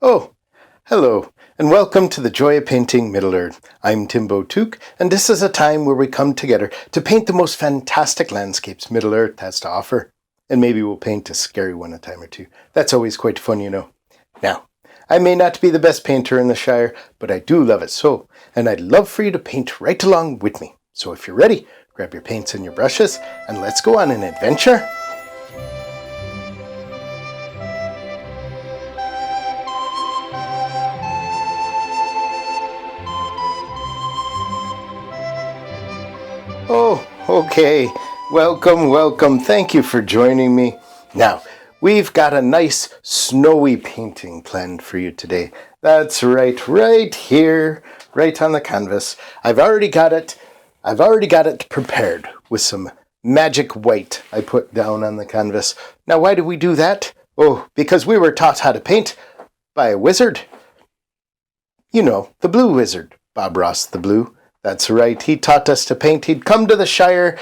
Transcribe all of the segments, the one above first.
Oh, hello, and welcome to the Joy of Painting Middle-earth. I'm Timbo Took, and this is a time where we come together to paint the most fantastic landscapes Middle-earth has to offer. And maybe we'll paint a scary one a time or two. That's always quite fun, you know. Now, I may not be the best painter in the Shire, but I do love it so, and I'd love for you to paint right along with me. So if you're ready, grab your paints and your brushes, and let's go on an adventure. Oh, okay. Welcome. Thank you for joining me. Now, we've got a nice snowy painting planned for you today. That's right here, right on the canvas. I've already got it prepared with some magic white I put down on the canvas. Now, why do we do that? Oh, because we were taught how to paint by a wizard. You know, the Blue Wizard, Bob Ross the Blue. That's right, he taught us to paint. He'd come to the Shire,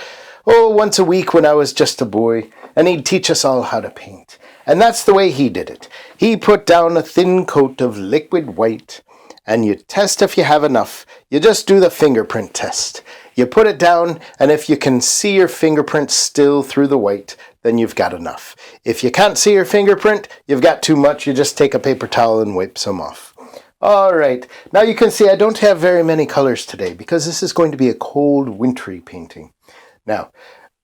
once a week when I was just a boy, and he'd teach us all how to paint. And that's the way he did it. He put down a thin coat of liquid white, and you test if you have enough. You just do the fingerprint test. You put it down, and if you can see your fingerprint still through the white, then you've got enough. If you can't see your fingerprint, you've got too much. You just take a paper towel and wipe some off. All right, now you can see I don't have very many colors today because this is going to be a cold, wintry painting. Now,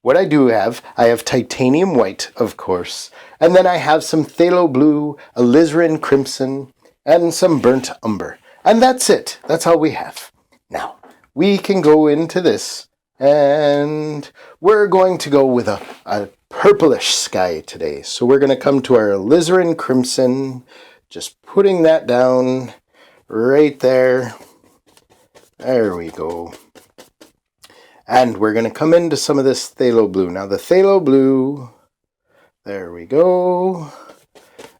what I have titanium white, of course, and then I have some phthalo blue, alizarin crimson, and some burnt umber. And that's it. That's all we have. Now, we can go into this, and we're going to go with a purplish sky today. So we're going to come to our alizarin crimson, just putting that down right there. There we go. And we're going to come into some of this phthalo blue. Now the phthalo blue, there we go.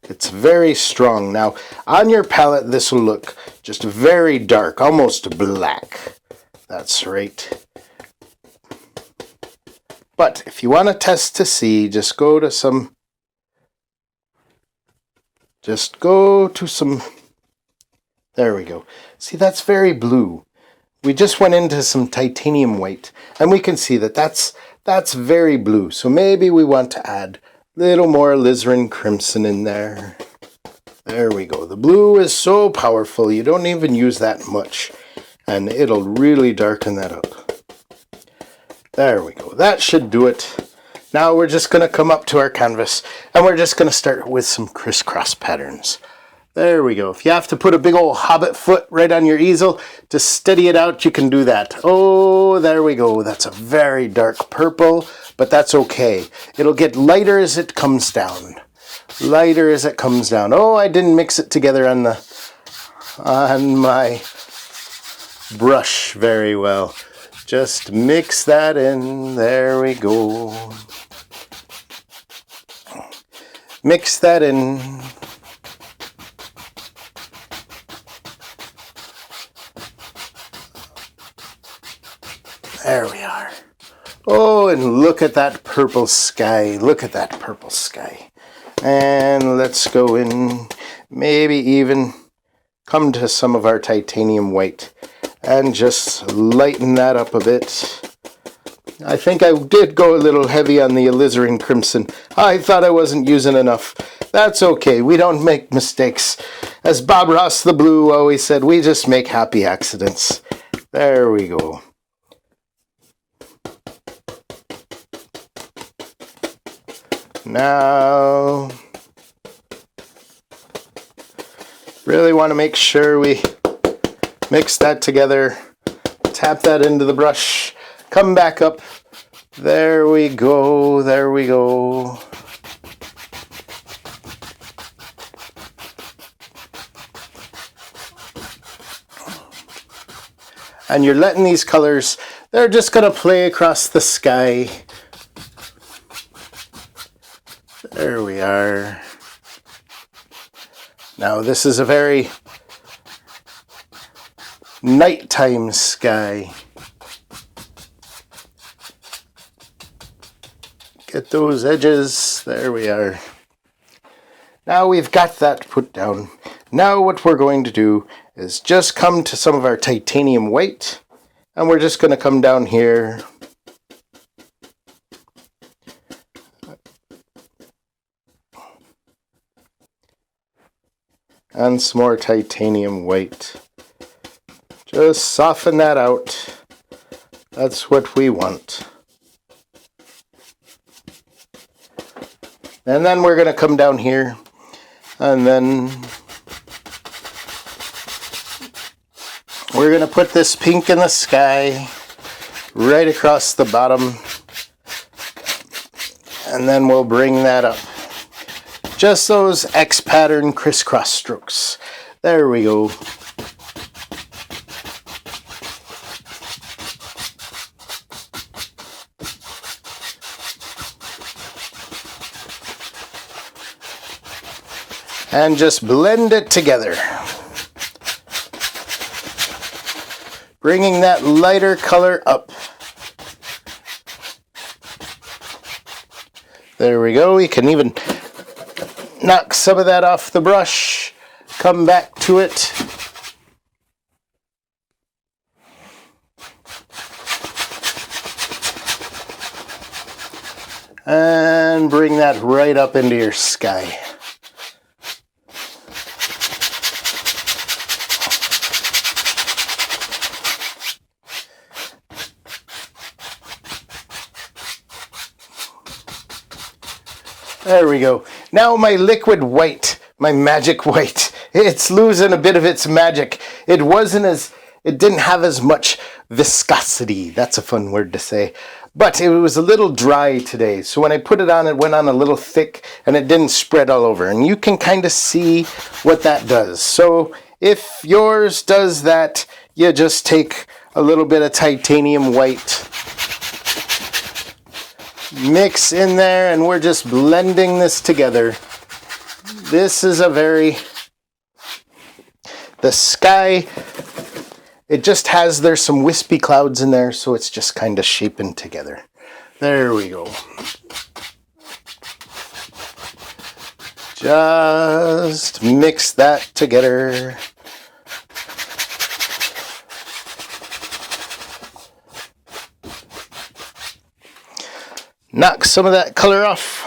It's very strong. Now on your palette this will look just very dark, almost black. That's right. But if you want to test to see, just go to some, there we go. See, that's very blue. We just went into some titanium white, and we can see that that's very blue. So maybe we want to add a little more alizarin crimson in there. There we go. The blue is so powerful, you don't even use that much, and it'll really darken that up. There we go. That should do it. Now we're just going to come up to our canvas, and we're just going to start with some crisscross patterns. There we go. If you have to put a big old hobbit foot right on your easel to steady it out, you can do that. Oh, there we go. That's a very dark purple, but that's okay. It'll get lighter as it comes down. Lighter as it comes down. Oh, I didn't mix it together on my brush very well. Just mix that in. There we go. Mix that in. There we are. Oh, and look at that purple sky. Look at that purple sky. And let's go in, maybe even come to some of our titanium white and just lighten that up a bit. I think I did go a little heavy on the alizarin crimson. I thought I wasn't using enough. That's okay. We don't make mistakes. As Bob Ross the Blue always said, we just make happy accidents. There we go. Now, really want to make sure we mix that together. Tap that into the brush. Come back up. There we go. There we go. And you're letting these colors, they're just going to play across the sky. There we are. Now this is a very nighttime sky. Get those edges. There we are. Now we've got that put down. Now what we're going to do is just come to some of our titanium white, and we're just going to come down here and some more titanium white. Just soften that out. That's what we want. And then we're going to come down here, and then we're going to put this pink in the sky right across the bottom, and then we'll bring that up. Just those X pattern crisscross strokes. There we go. And just blend it together. Bringing that lighter color up. There we go. We can even knock some of that off the brush. Come back to it. And bring that right up into your sky. There we go. Now my liquid white, my magic white, it's losing a bit of its magic. It didn't have as much viscosity. That's a fun word to say. But it was a little dry today. So when I put it on, it went on a little thick and it didn't spread all over. And you can kind of see what that does. So if yours does that, you just take a little bit of titanium white, mix in there, and we're just blending this together. This is the sky, it just has, there's some wispy clouds in there, so it's just kind of shaping together. There we go. Just mix that together. Knock some of that color off.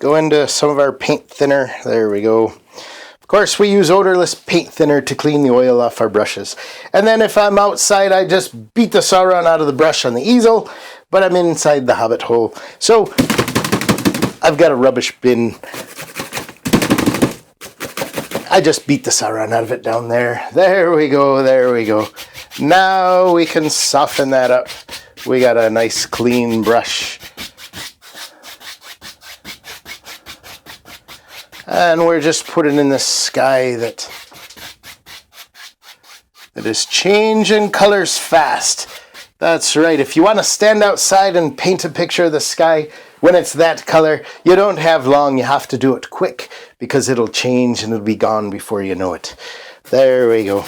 Go into some of our paint thinner. There we go. Of course, we use odorless paint thinner to clean the oil off our brushes. And then if I'm outside, I just beat the Sauron out of the brush on the easel, but I'm inside the hobbit hole. So I've got a rubbish bin. I just beat the Sauron out of it down there. There we go, there we go. Now we can soften that up. We got a nice clean brush. And we're just putting in the sky that is changing colors fast. That's right. If you want to stand outside and paint a picture of the sky when it's that color, you don't have long. You have to do it quick because it'll change and it'll be gone before you know it. There we go.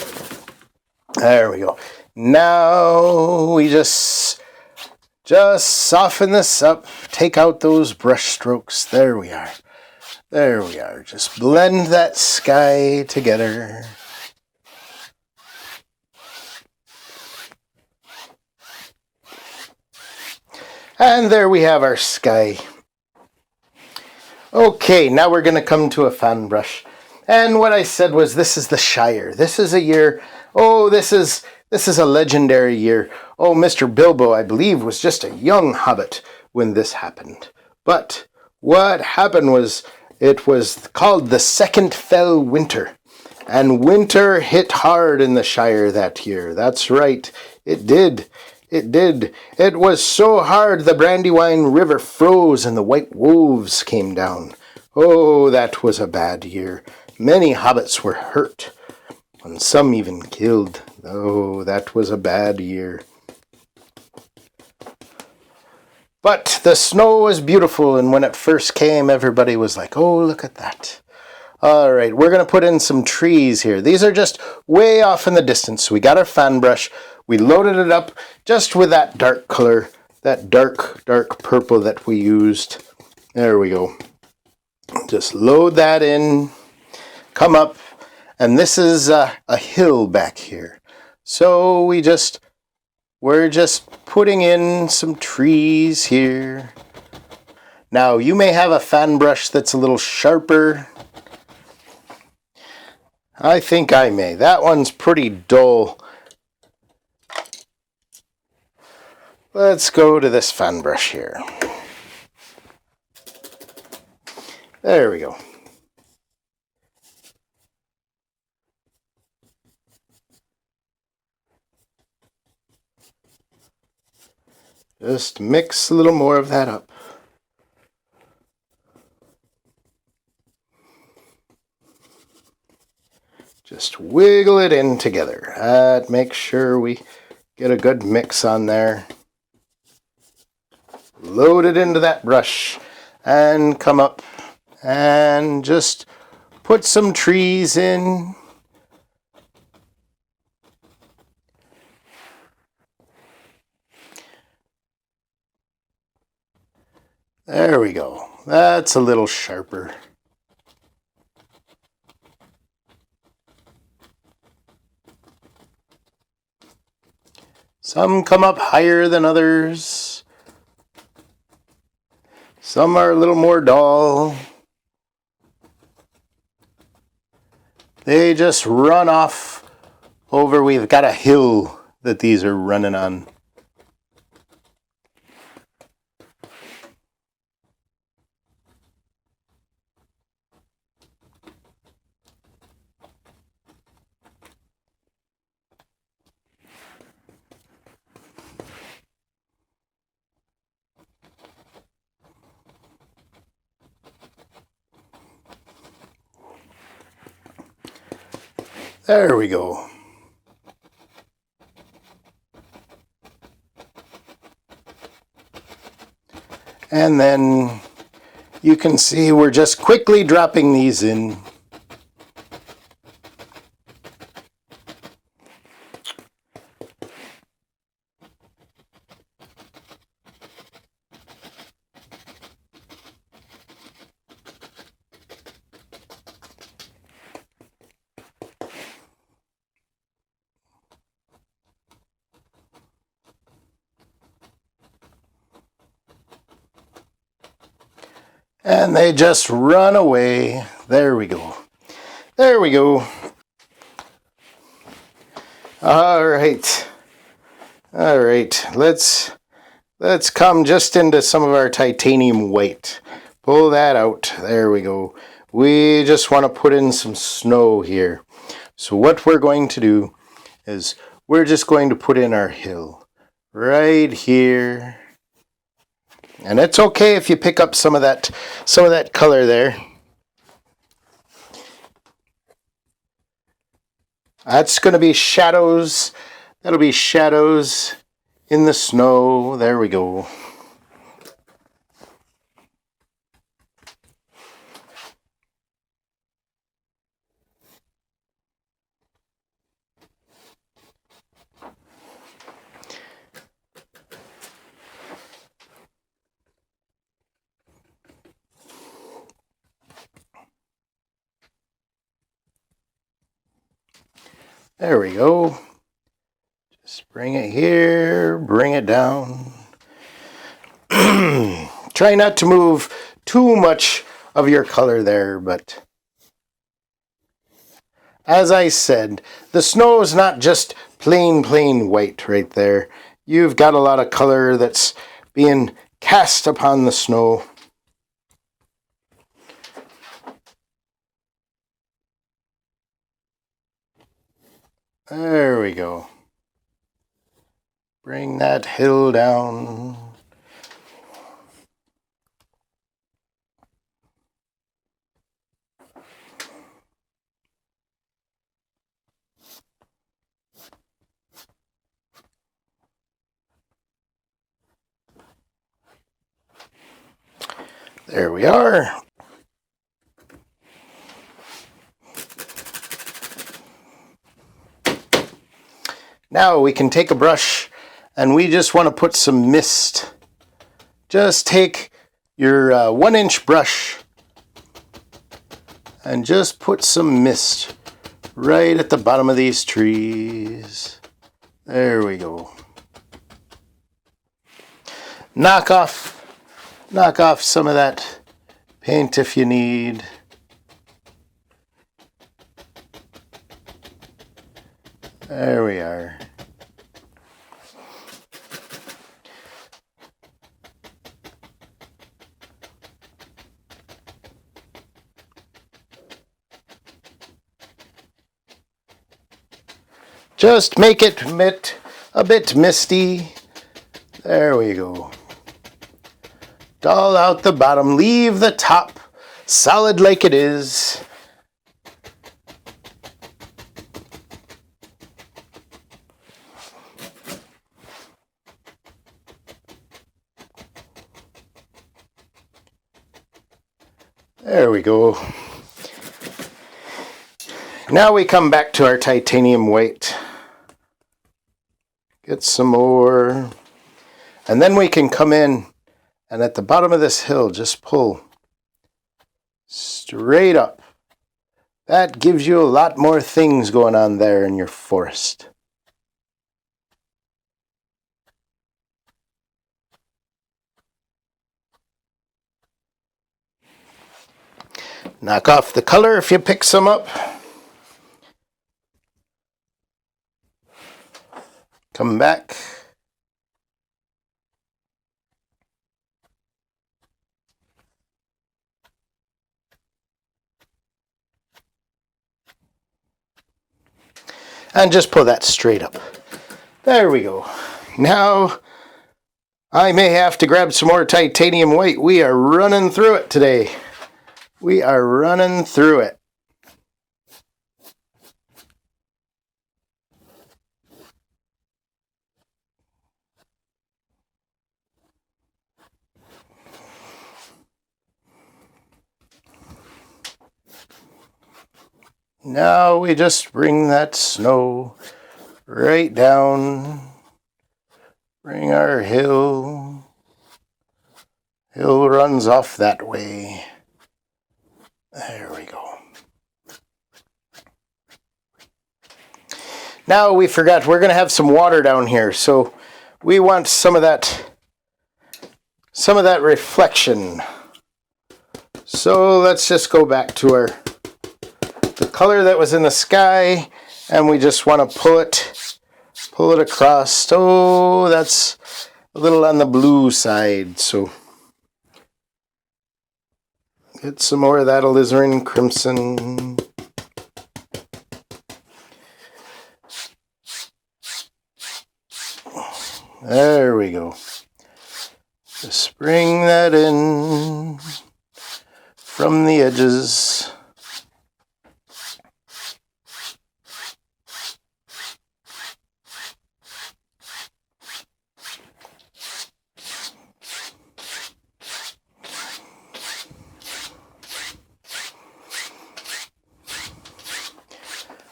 There we go. Now we just soften this up. Take out those brush strokes. There we are. There we are. Just blend that sky together. And there we have our sky. Okay, now we're going to come to a fan brush. And what I said was this is the Shire. This is a year, this is a legendary year. Oh, Mr. Bilbo, I believe, was just a young hobbit when this happened. But what happened was, it was called the Second Fell Winter. And winter hit hard in the Shire that year. That's right, it did. It did. It was so hard the Brandywine River froze and the white wolves came down. Oh, that was a bad year. Many hobbits were hurt, and some even killed. Oh, that was a bad year. But the snow was beautiful, and when it first came, everybody was like, oh, look at that. All right, we're going to put in some trees here. These are just way off in the distance. So we got our fan brush. We loaded it up just with that dark color, that dark purple that we used. There we go. Just load that in, come up, and this is a hill back here. So we're just putting in some trees here. Now you may have a fan brush that's a little sharper. I think I may. That one's pretty dull. Let's go to this fan brush here. There we go. Just mix a little more of that up. Just wiggle it in together. Make sure we get a good mix on there. Load it into that brush and come up and just put some trees in. There we go. That's a little sharper. Some come up higher than others. Some are a little more dull. They just run off over. We've got a hill that these are running on. There we go. And then you can see we're just quickly dropping these in. And they just run away. There we go. There we go. All right. All right. Let's come just into some of our titanium white. Pull that out. There we go. We just want to put in some snow here. So what we're going to do is we're just going to put in our hill right here. And it's okay if you pick up some of that color there. That's going to be shadows. That'll be shadows in the snow. There we go. There we go. Just bring it here, bring it down. Try not to move too much of your color there, but as I said, the snow is not just plain white right there. You've got a lot of color that's being cast upon the snow. There we go. Bring that hill down. There we are. Now we can take a brush and we just want to put some mist. Just take your 1-inch brush and just put some mist right at the bottom of these trees. There we go. Knock off some of that paint if you need. There we are. Just make it a bit misty. There we go. Dull out the bottom. Leave the top solid like it is. There we go. Now we come back to our titanium white. Get some more. And then we can come in and at the bottom of this hill just pull straight up. That gives you a lot more things going on there in your forest. Knock off the color if you pick some up. Come back. And just pull that straight up. There we go. Now, I may have to grab some more titanium white. We are running through it today. We are running through it. Now we just bring that snow right down. Bring our hill. Hill runs off that way. There we go. Now we forgot we're going to have some water down here, so we want some of that reflection. So let's just go back to the color that was in the sky, and we just want to pull it across. Oh, that's a little on the blue side, so get some more of that alizarin crimson. There we go. Just bring that in from the edges.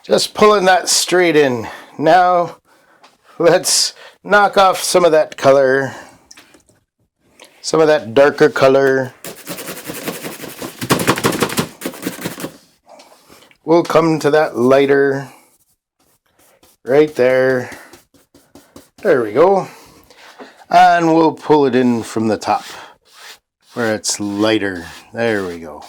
Just pulling that straight in. Now, let's knock off some of that color, some of that darker color. We'll come to that lighter right there. There we go. And we'll pull it in from the top where it's lighter. There we go.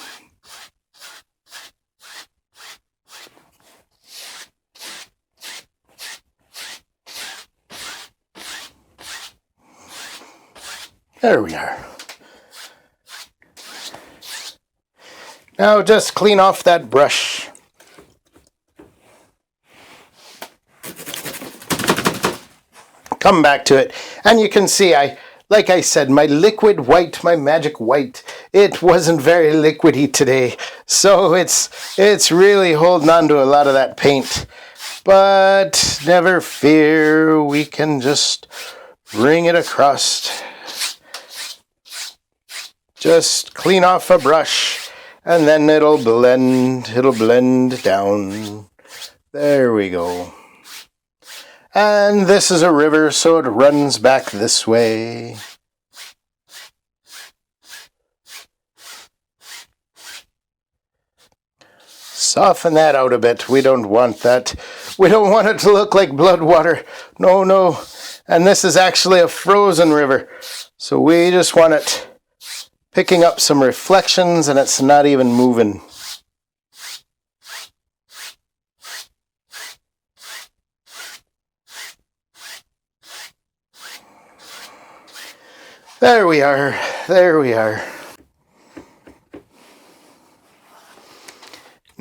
There we are. Now just clean off that brush. Come back to it. And you can see, like I said, my liquid white, my magic white, it wasn't very liquidy today. So it's really holding on to a lot of that paint. But never fear, we can just bring it across. Just clean off a brush, and then it'll blend down. There we go. And this is a river, so it runs back this way. Soften that out a bit. We don't want that. We don't want it to look like blood water. No, no. And this is actually a frozen river. So we just want it picking up some reflections and it's not even moving. There we are. There we are.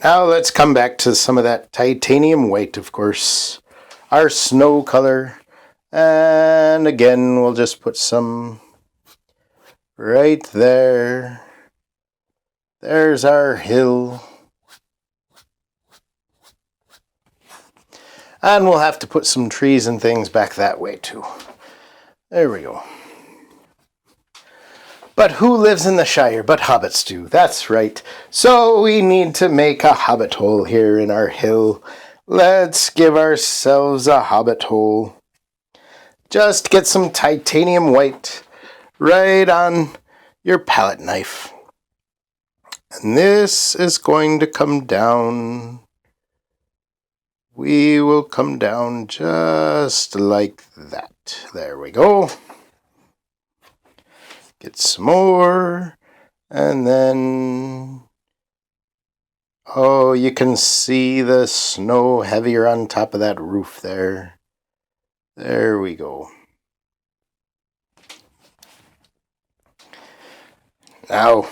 Now let's come back to some of that titanium white, of course. Our snow color. And again, we'll just put some right there. There's our hill. And we'll have to put some trees and things back that way too. There we go. But who lives in the Shire but hobbits do? That's right. So we need to make a hobbit hole here in our hill. Let's give ourselves a hobbit hole. Just get some titanium white right on your palette knife. And this is going to come down. We will come down just like that. There we go. Get some more, and then, oh, you can see the snow heavier on top of that roof there. There we go. Now,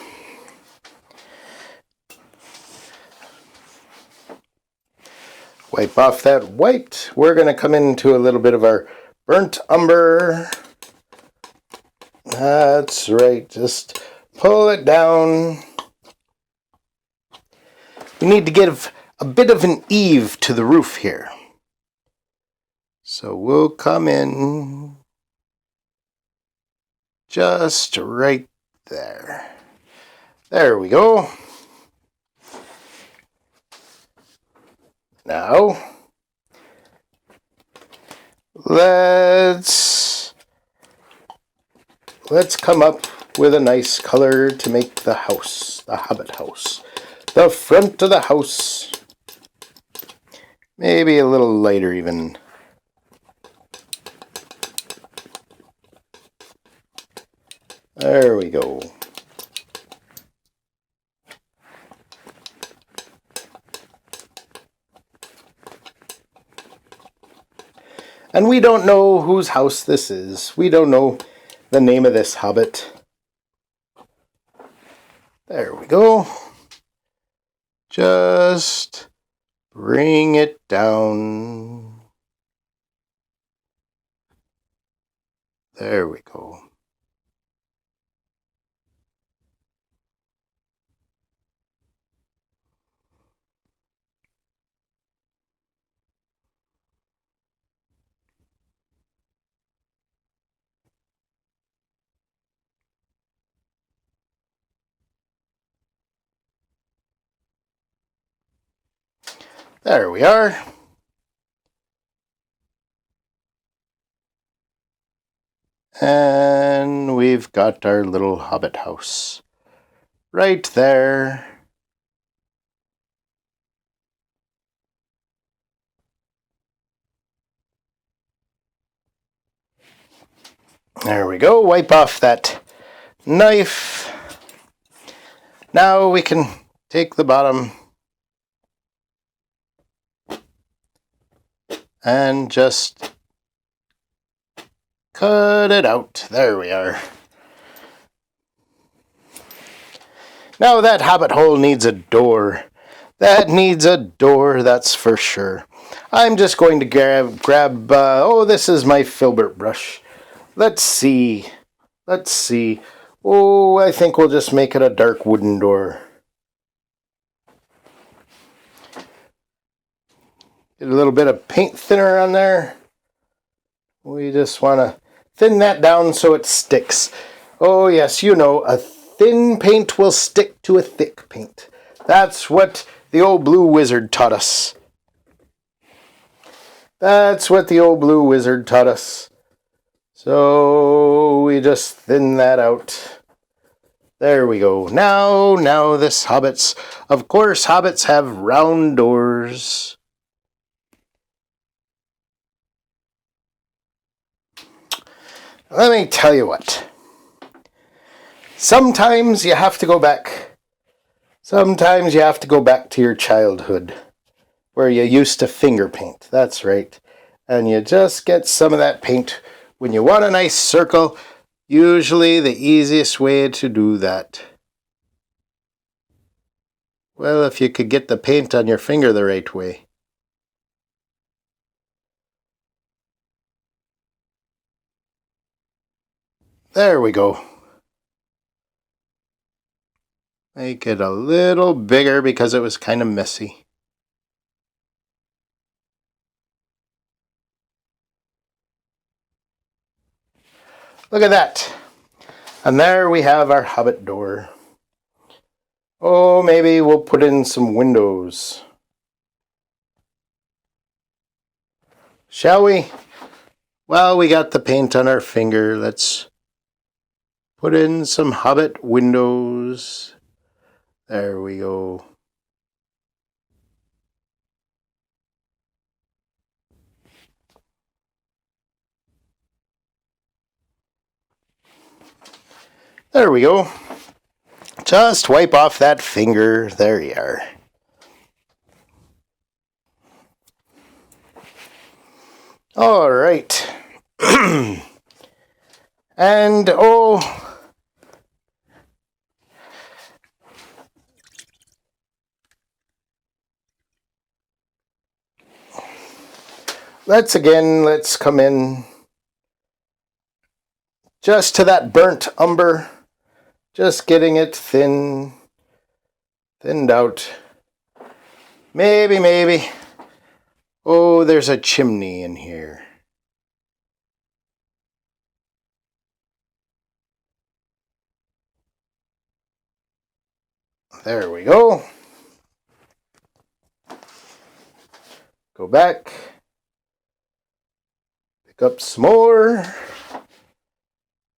wipe off that white. We're going to come into a little bit of our burnt umber. That's right, just pull it down. We need to give a bit of an eave to the roof here. So we'll come in just right there. There we go. Now, let's come up with a nice color to make the house, the hobbit house. The front of the house, maybe a little lighter even. There we go. And we don't know whose house this is. We don't know the name of this hobbit. There we go. Just bring it down. There we go. There we are. And we've got our little hobbit house right there. There we go. Wipe off that knife. Now we can take the bottom and just cut it out. There we are. Now that hobbit hole needs a door. That needs a door, that's for sure. I'm just going to grab oh, this is my filbert brush. Let's see. Oh, I think we'll just make it a dark wooden door. Get a little bit of paint thinner on there. We just want to thin that down so it sticks. Oh yes, you know, a thin paint will stick to a thick paint. That's what the old blue wizard taught us. That's what the old blue wizard taught us. So we just thin that out. There we go. Now this hobbits. Of course, hobbits have round doors. Let me tell you what. Sometimes you have to go back. Sometimes you have to go back to your childhood, where you used to finger paint. That's right. And you just get some of that paint when you want a nice circle. Usually the easiest way to do that. Well, if you could get the paint on your finger the right way. There we go. Make it a little bigger because it was kind of messy. Look at that. And there we have our hobbit door. Oh, maybe we'll put in some windows. Shall we? Well, we got the paint on our finger. Let's put in some hobbit windows. There we go. There we go. Just wipe off that finger. There you are. All right. And let's come in just to that burnt umber. Just getting it thinned out. Maybe. Oh, there's a chimney in here. There we go. Go back. Pick up some more.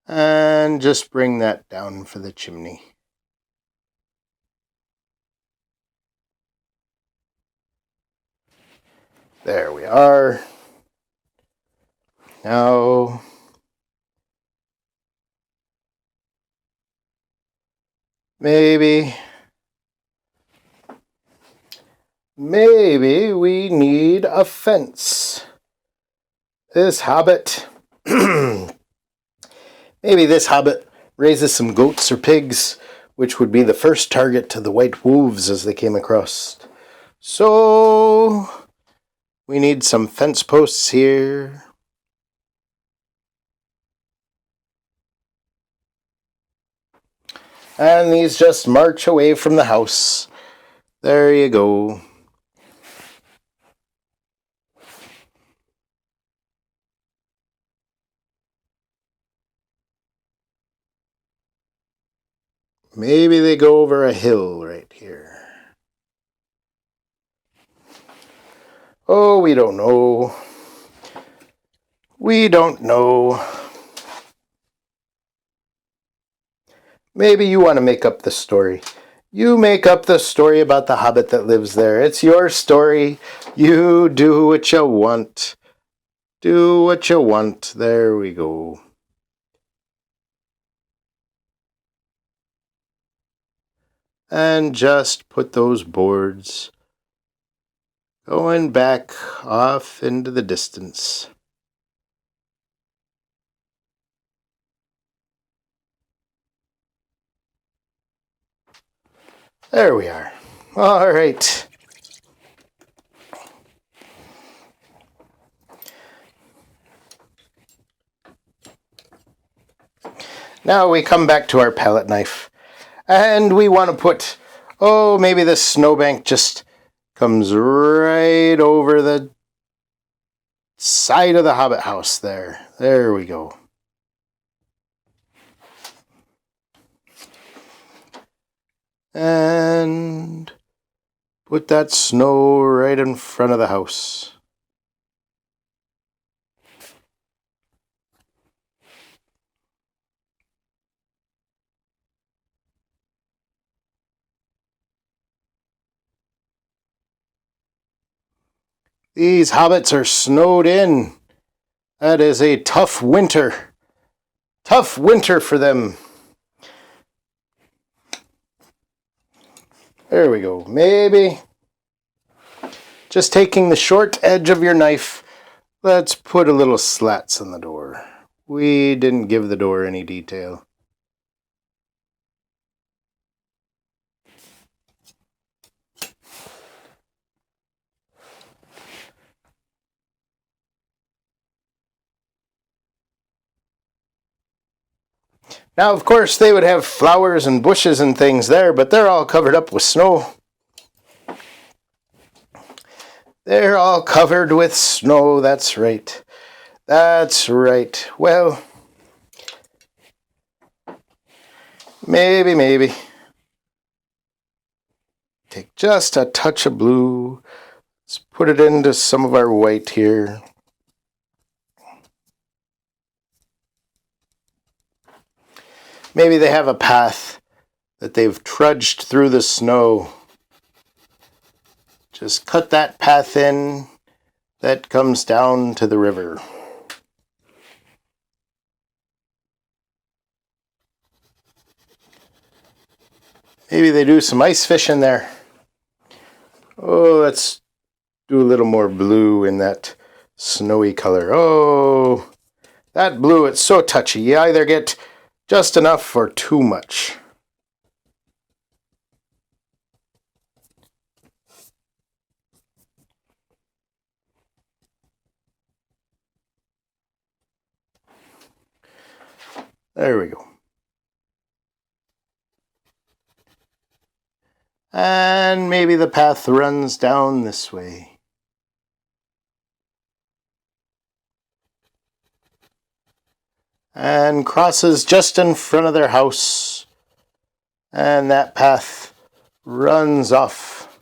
And just bring that down for the chimney. There we are. Now, maybe we need a fence. This hobbit, maybe this hobbit raises some goats or pigs, which would be the first target to the white wolves as they came across. So we need some fence posts here. And these just march away from the house. There you go. Maybe they go over a hill right here. Oh, we don't know. We don't know. Maybe you want to make up the story. You make up the story about the hobbit that lives there. It's your story. You do what you want. Do what you want. There we go. And just put those boards going back off into the distance. There we are. All right. Now we come back to our palette knife. And we want to put, maybe the snowbank just comes right over the side of the hobbit house there. There we go. And put that snow right in front of the house. These hobbits are snowed in. That is a tough winter. Tough winter for them. There we go. Maybe just taking the short edge of your knife, let's put a little slats on the door. We didn't give the door any detail. Now, of course, they would have flowers and bushes and things there, but they're all covered up with snow. They're all covered with snow, that's right. That's right. Well, maybe. Take just a touch of blue. Let's put it into some of our white here. Maybe they have a path that they've trudged through the snow. Just cut that path in that comes down to the river. Maybe they do some ice fishing there. Oh, let's do a little more blue in that snowy color. Oh, that blue, it's so touchy. You either get just enough or too much. There we go. And maybe the path runs down this way. And crosses just in front of their house. And that path runs off.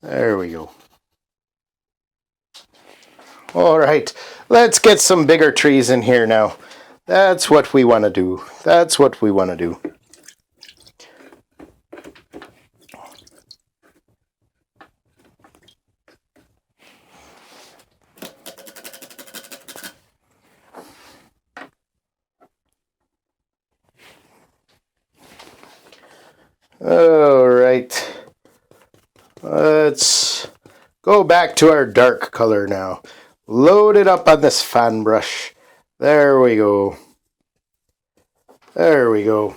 There we go. All right, let's get some bigger trees in here now. That's what we want to do. That's what we want to do. All right. Let's go back to our dark color now. Load it up on this fan brush. There we go. There we go.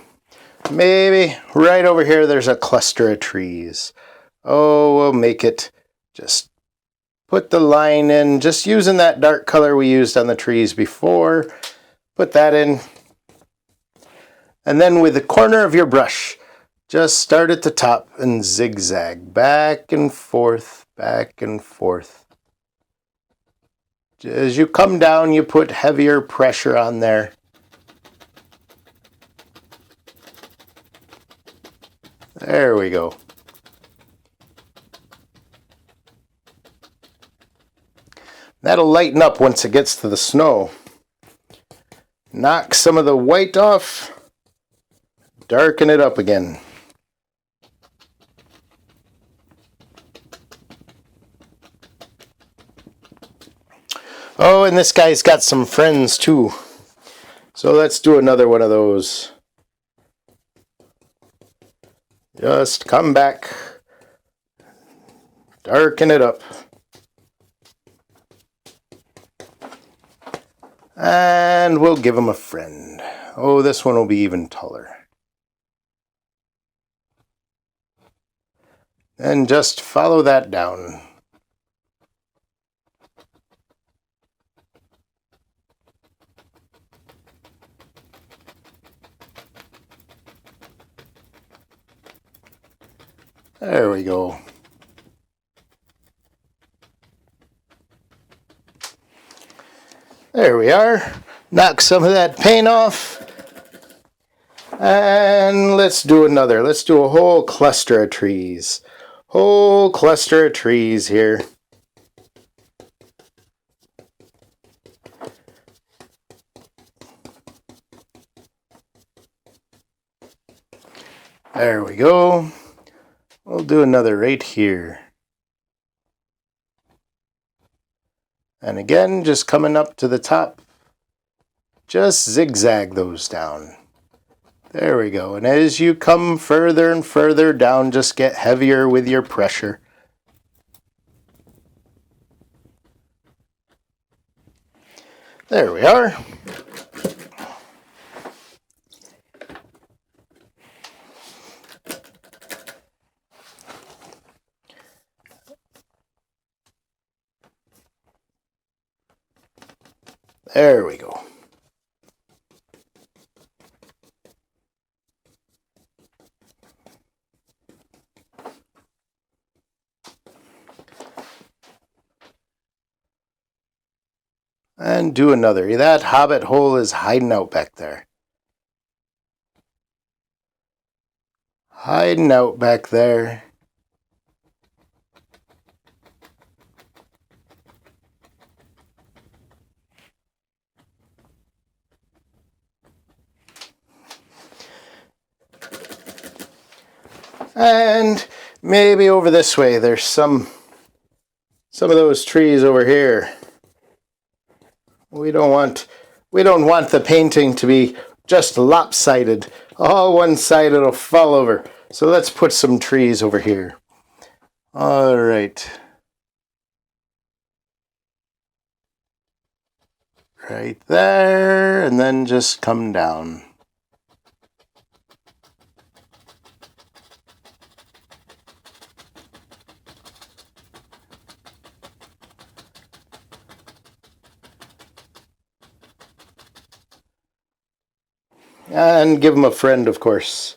Maybe right over here there's a cluster of trees. Oh, we'll make it. Just put the line in. Just using that dark color we used on the trees before. Put that in. And then with the corner of your brush, just start at the top and zigzag. Back and forth, back and forth. As you come down, you put heavier pressure on there. There we go. That'll lighten up once it gets to the snow. Knock some of the white off. Darken it up again. Oh, and this guy's got some friends too. So let's do another one of those. Just come back. Darken it up. And we'll give him a friend. Oh, this one will be even taller. And just follow that down. There we go. There we are. Knock some of that paint off. And let's do another. Let's do a whole cluster of trees. Whole cluster of trees here. There we go. We'll do another right here. And again, just coming up to the top, just zigzag those down. There we go. And as you come further and further down, just get heavier with your pressure. There we are. There we go. And do another. That hobbit hole is hiding out back there. Hiding out back there. And maybe over this way, there's some of those trees over here. We don't want the painting to be just lopsided. All one side, it'll fall over. So let's put some trees over here. All right. Right there, and then just come down. And give him a friend, of course.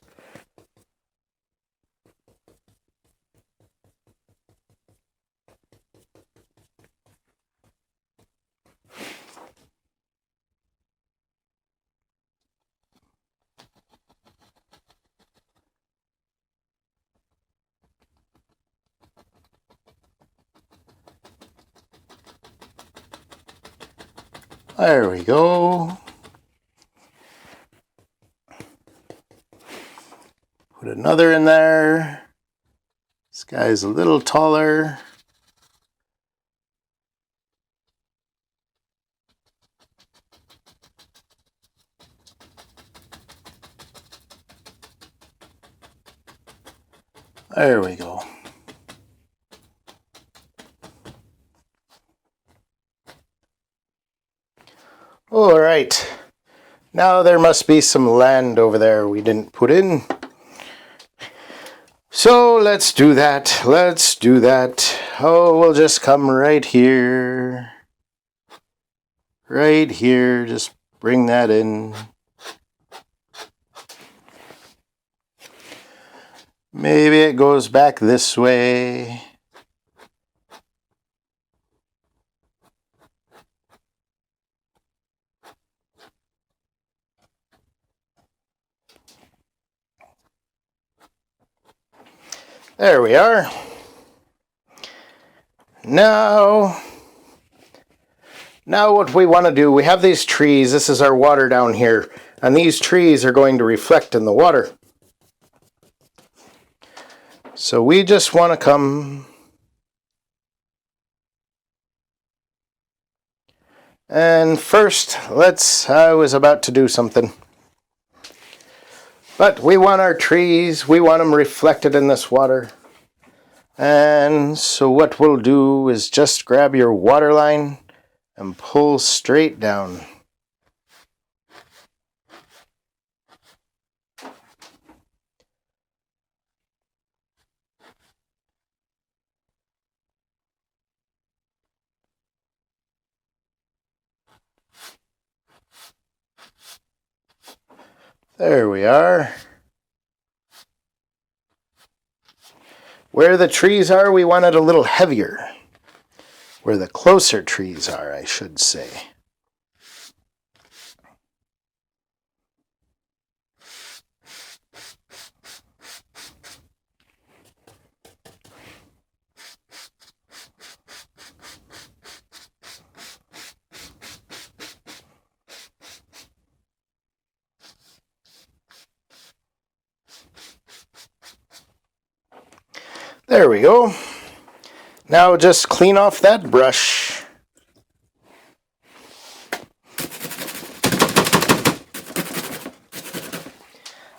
There we go. Put another in there. This guy's a little taller. There we go. All right. Now there must be some land over there we didn't put in. So let's do that. Let's do that. Oh, we'll just come right here. Right here. Just bring that in. Maybe it goes back this way. There we are. Now what we want to do, we have these trees. This is our water down here. And these trees are going to reflect in the water. So we just want to come and first, I was about to do something. But we want our trees, we want them reflected in this water. And so what we'll do is just grab your water line and pull straight down. There we are. Where the trees are, we want it a little heavier. Where the closer trees are, I should say. There we go. Now just clean off that brush.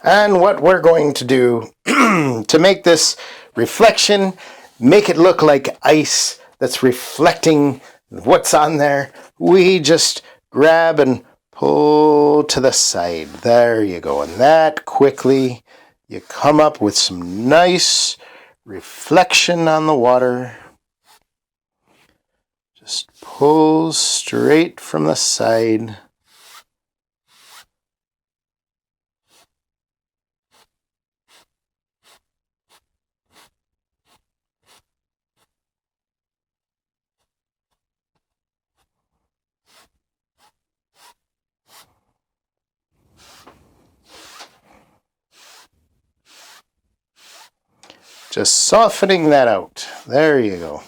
And what we're going to do to make this reflection, make it look like ice that's reflecting what's on there, we just grab and pull to the side. There you go. And that quickly, you come up with some nice reflection on the water. Just pull straight from the side. Just softening that out. There you go.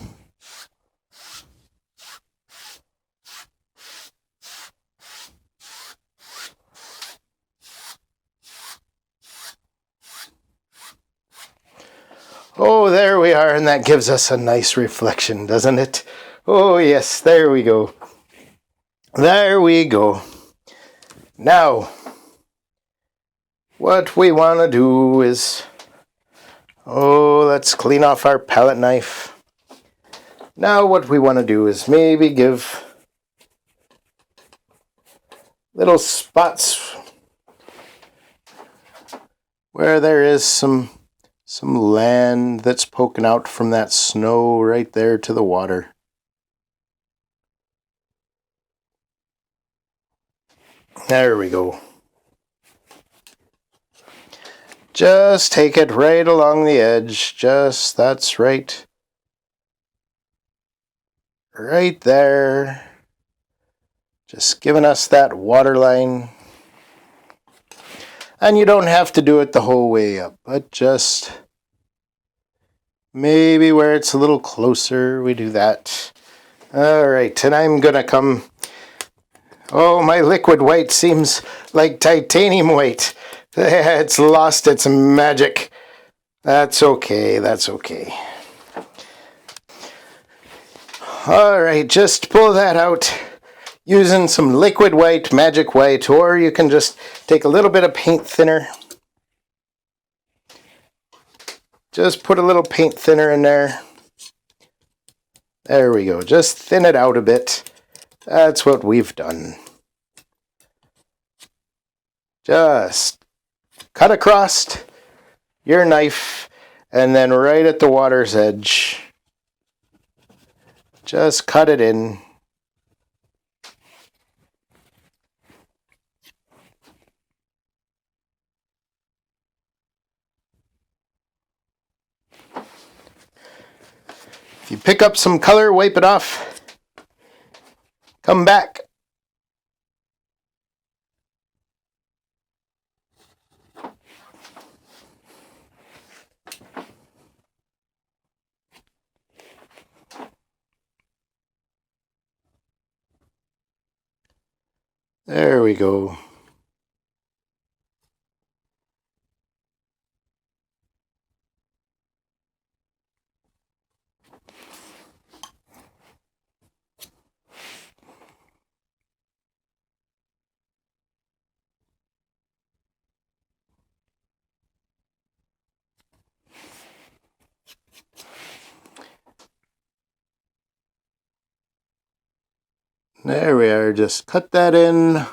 Oh, there we are, and that gives us a nice reflection, doesn't it? Oh, yes, there we go. There we go. Now, what we want to do is, let's clean off our palette knife. Now what we want to do is maybe give little spots where there is some land that's poking out from that snow right there to the water. There we go. Just take it right along the edge. That's right. Right there. Just giving us that water line. And you don't have to do it the whole way up, but just maybe where it's a little closer, we do that. All right, and I'm gonna come. Oh, my liquid white seems like titanium white. It's lost its magic. That's okay, that's okay. All right, just pull that out using some liquid white, magic white, or you can just take a little bit of paint thinner. Just put a little paint thinner in there. There we go. Just thin it out a bit. That's what we've done. Just cut across your knife and then right at the water's edge. Just cut it in. If you pick up some color, wipe it off. Come back. There we go. There we are. Just cut that in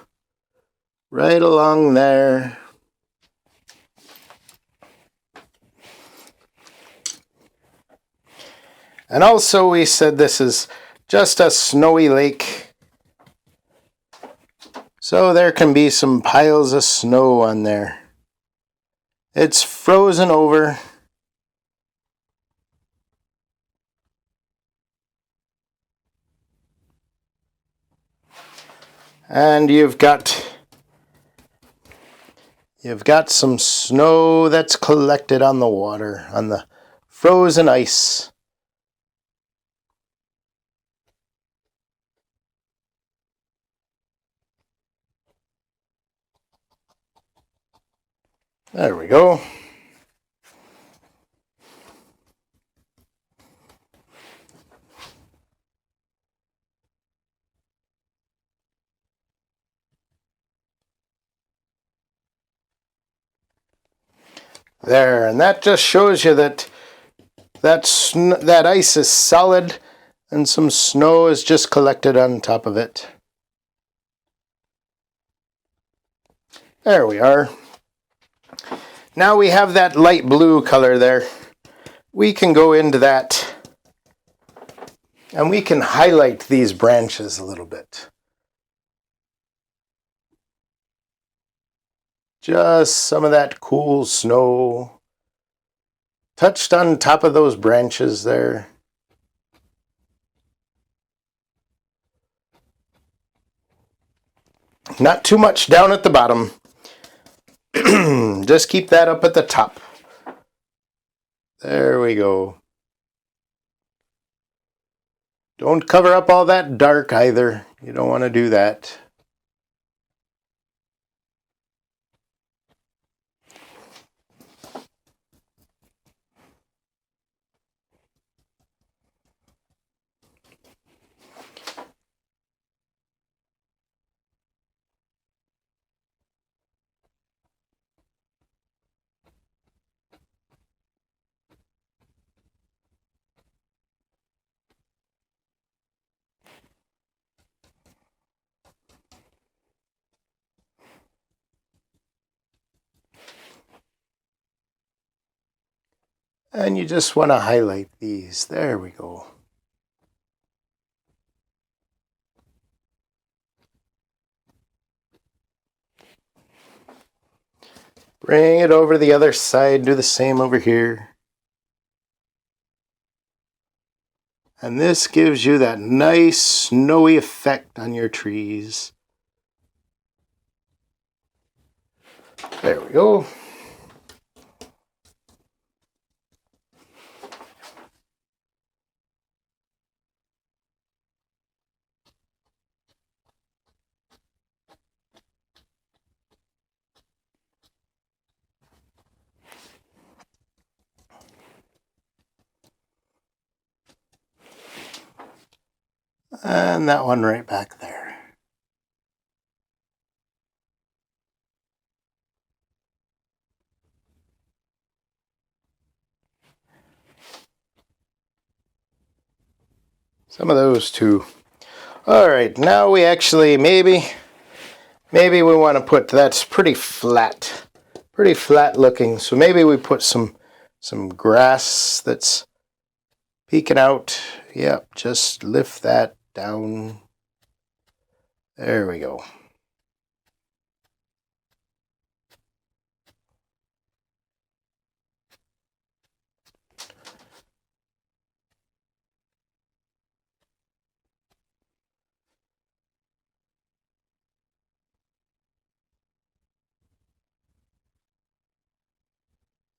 right along there. And also we said this is just a snowy lake. So there can be some piles of snow on there. It's frozen over. And you've got some snow that's collected on the water, on the frozen ice. There we go. There, and that just shows you that that ice is solid and some snow is just collected on top of it. There we are. Now we have that light blue color there. We can go into that and we can highlight these branches a little bit. Just some of that cool snow touched on top of those branches there. Not too much down at the bottom. Just keep that up at the top. There we go. Don't cover up all that dark either. You don't want to do that. And you just want to highlight these. There we go. Bring it over to the other side. Do the same over here. And this gives you that nice snowy effect on your trees. There we go. And that one right back there. Some of those too. All right, now we actually maybe we want to put, that's pretty flat looking. So maybe we put some grass that's peeking out. Yep, just lift that down. There we go.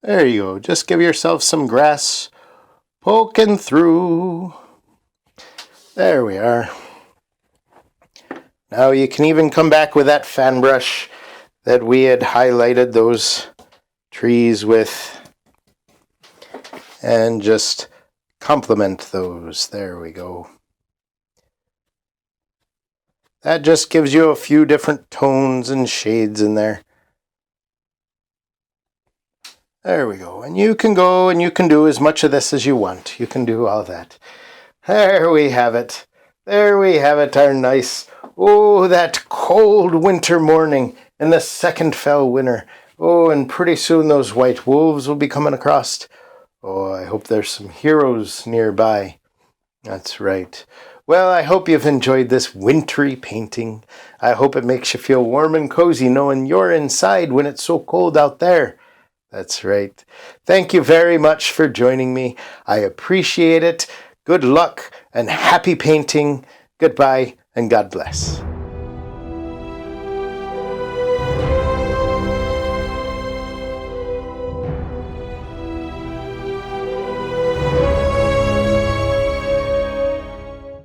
There you go. Just give yourself some grass poking through. There we are. Now you can even come back with that fan brush that we had highlighted those trees with and just complement those. There we go. That just gives you a few different tones and shades in there. There we go. And you can go and you can do as much of this as you want. You can do all that. There we have it. There we have it, our nice, oh, that cold winter morning in the second fell winter. Oh, and pretty soon those white wolves will be coming across. Oh, I hope there's some heroes nearby. That's right. Well, I hope you've enjoyed this wintry painting. I hope it makes you feel warm and cozy knowing you're inside when it's so cold out there. That's right. Thank you very much for joining me. I appreciate it. Good luck and happy painting. Goodbye and God bless.